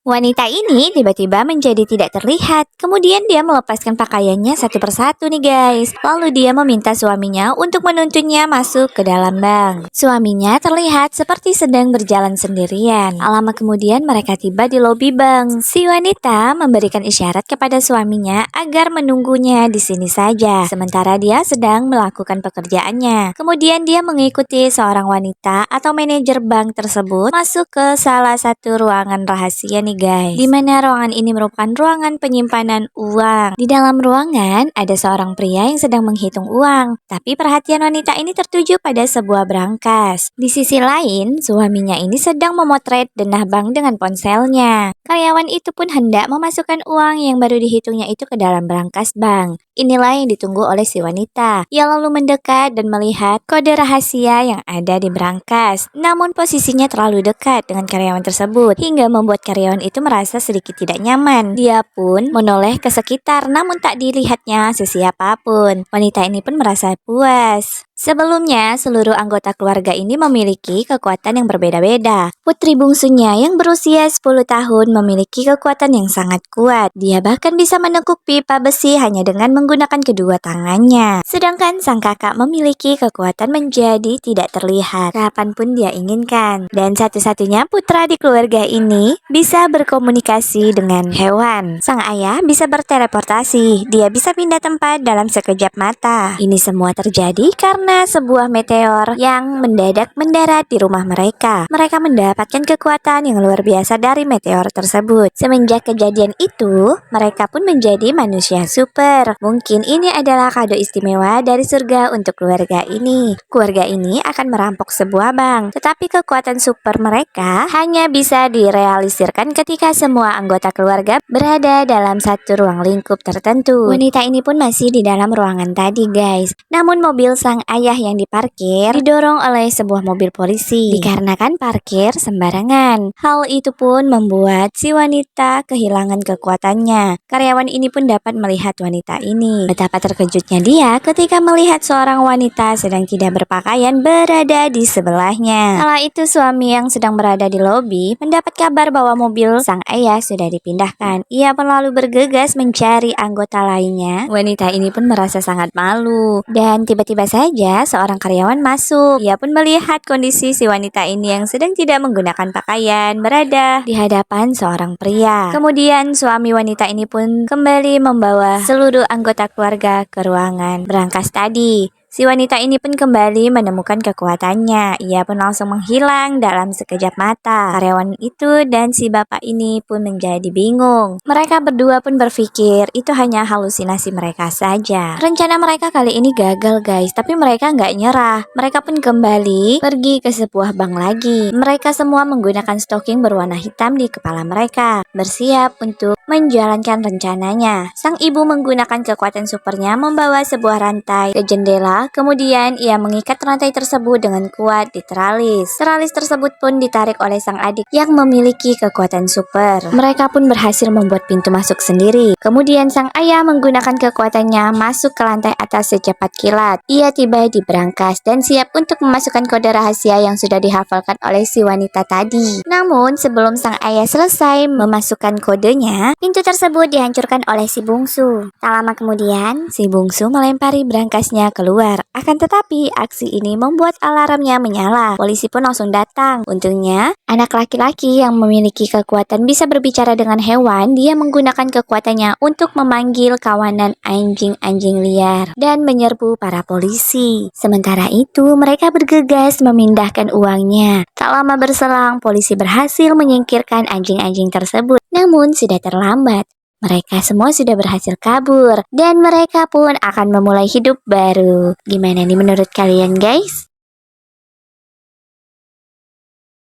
Wanita ini tiba-tiba menjadi tidak terlihat. Kemudian dia melepaskan pakaiannya satu persatu nih guys. Lalu dia meminta suaminya untuk menuntunnya masuk ke dalam bank. Suaminya terlihat seperti sedang berjalan sendirian. Lama kemudian mereka tiba di lobi bank. Si wanita memberikan isyarat kepada suaminya agar menunggunya di sini saja. Sementara dia sedang melakukan pekerjaannya. Kemudian dia mengikuti seorang wanita atau manajer bank tersebut masuk ke salah satu ruangan rahasia nih guys, di mana ruangan ini merupakan ruangan penyimpanan uang. Di dalam ruangan ada seorang pria yang sedang menghitung uang, tapi perhatian wanita ini tertuju pada sebuah brankas. Di sisi lain, suaminya ini sedang memotret denah bank dengan ponselnya. Karyawan itu pun hendak memasukkan uang yang baru dihitungnya itu ke dalam brankas bank. Inilah yang ditunggu oleh si wanita. Ia lalu mendekat dan melihat kode rahasia yang ada di brankas. Namun posisinya terlalu dekat dengan karyawan tersebut hingga membuat karyawan itu merasa sedikit tidak nyaman. Dia pun menoleh ke sekitar namun tak dilihatnya sesiapapun. Wanita ini pun merasa puas. Sebelumnya, seluruh anggota keluarga ini memiliki kekuatan yang berbeda-beda. Putri bungsunya yang berusia 10 tahun memiliki kekuatan yang sangat kuat. Dia bahkan bisa menekuk pipa besi hanya dengan menggunakan kedua tangannya. Sedangkan sang kakak memiliki kekuatan menjadi tidak terlihat kapanpun dia inginkan. Dan satu-satunya putra di keluarga ini bisa berkomunikasi dengan hewan. Sang ayah bisa berteleportasi. Dia bisa pindah tempat dalam sekejap mata. Ini semua terjadi karena sebuah meteor yang mendadak mendarat di rumah mereka. Mereka mendapatkan kekuatan yang luar biasa dari meteor tersebut. Semenjak kejadian itu, mereka pun menjadi manusia super. Mungkin ini adalah kado istimewa dari surga untuk keluarga ini. Keluarga ini akan merampok sebuah bank, tetapi kekuatan super mereka hanya bisa direalisirkan ketika semua anggota keluarga berada dalam satu ruang lingkup tertentu. Wanita ini pun masih di dalam ruangan tadi guys. Namun mobil sang ayah yang diparkir didorong oleh sebuah mobil polisi dikarenakan parkir sembarangan. Hal itu pun membuat si wanita kehilangan kekuatannya. Karyawan ini pun dapat melihat wanita ini. Betapa terkejutnya dia ketika melihat seorang wanita sedang tidak berpakaian berada di sebelahnya. Kala itu suami yang sedang berada di lobi mendapat kabar bahwa mobil sang ayah sudah dipindahkan. Ia pun lalu bergegas mencari anggota lainnya. Wanita ini pun merasa sangat malu dan tiba-tiba saja seorang karyawan masuk. Ia pun melihat kondisi si wanita ini yang sedang tidak menggunakan pakaian berada di hadapan seorang pria. Kemudian suami wanita ini pun kembali membawa seluruh anggota keluarga ke ruangan brankas tadi. Si wanita ini pun kembali menemukan kekuatannya. Ia pun langsung menghilang dalam sekejap mata. Karyawan itu dan si bapak ini pun menjadi bingung. Mereka berdua pun berpikir itu hanya halusinasi mereka saja. Rencana mereka kali ini gagal guys, tapi mereka nggak nyerah. Mereka pun kembali pergi ke sebuah bank lagi. Mereka semua menggunakan stocking berwarna hitam di kepala mereka, bersiap untuk menjalankan rencananya. Sang ibu menggunakan kekuatan supernya membawa sebuah rantai ke jendela. Kemudian ia mengikat rantai tersebut dengan kuat di teralis. Teralis tersebut pun ditarik oleh sang adik yang memiliki kekuatan super. Mereka pun berhasil membuat pintu masuk sendiri. Kemudian sang ayah menggunakan kekuatannya masuk ke lantai atas secepat kilat. Ia tiba di brankas dan siap untuk memasukkan kode rahasia yang sudah dihafalkan oleh si wanita tadi. Namun sebelum sang ayah selesai memasukkan kodenya, pintu tersebut dihancurkan oleh si bungsu. Tak lama kemudian, si bungsu melempari brankasnya keluar. Akan tetapi, aksi ini membuat alarmnya menyala. Polisi pun langsung datang. Untungnya, anak laki-laki yang memiliki kekuatan bisa berbicara dengan hewan, dia menggunakan kekuatannya untuk memanggil kawanan anjing-anjing liar dan menyerbu para polisi. Sementara itu, mereka bergegas memindahkan uangnya. Tak lama berselang, polisi berhasil menyingkirkan anjing-anjing tersebut. Namun, sudah terlambat. Mereka semua sudah berhasil kabur dan mereka pun akan memulai hidup baru. Gimana nih menurut kalian guys?